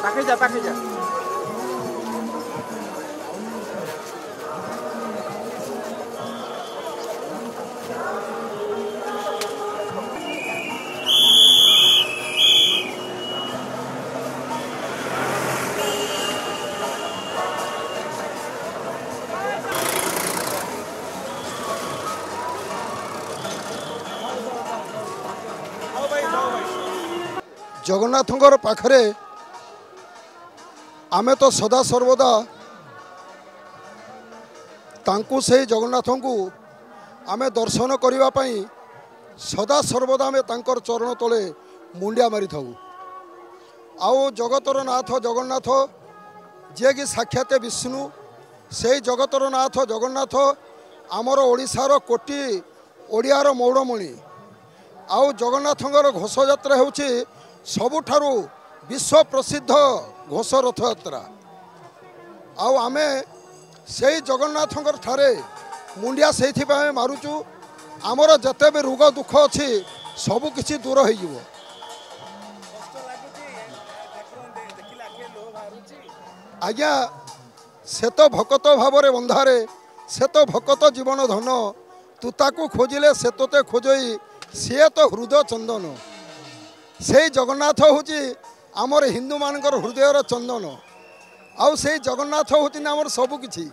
पाखे जा पाखे जा जगन्नाथंकर पाखरे आमे तो सदा सर्वदा तांकु से जगन्नाथ को आमे दर्शन करिबा पई सदा सर्वदा आमे तांकर चरण तले मुंडिया मारी थाऊ। आओ जगतर नाथ जगन्नाथ जे कि साक्षात विष्णु से जगतर नाथ जगन्नाथ आमर ओडिशार कोटी ओडियार मौड़मणि। आओ जगन्नाथंकर घोष यात्रा होछि सबुठारु विश्व प्रसिद्ध घोष रथ यात्रा। आउ आमे से जगन्नाथंकर ठारे मुंडिया से मारुचु आमर जते भी रोग दुख अच्छी सबु किछि दूर हो जिवो। आज्ञा से तो भकत भावरे बंधारे से तो भकत जीवन धन तू ताकू खोजिले से तोते खोजई सी तो हृदय चंदन। से जगन्नाथ हूँ आमर हिंदू मानकर हृदयर चंदन। आउ से जगन्नाथ हूँ आमर सबुकिछि।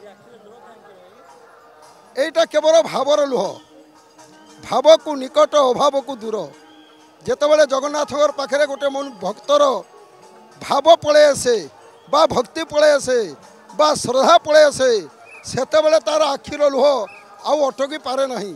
एटा केवल भावर लुह भाव को निकट अभाव को दूर। जेतेबेले जगन्नाथ पाखे गोटे मन भक्तर भाव पळे आसे बा भक्ति पळे आसे बा श्रद्धा पळे आसे सेतेबेले तार आखिर लुह आउ अटकी पारे नहीं।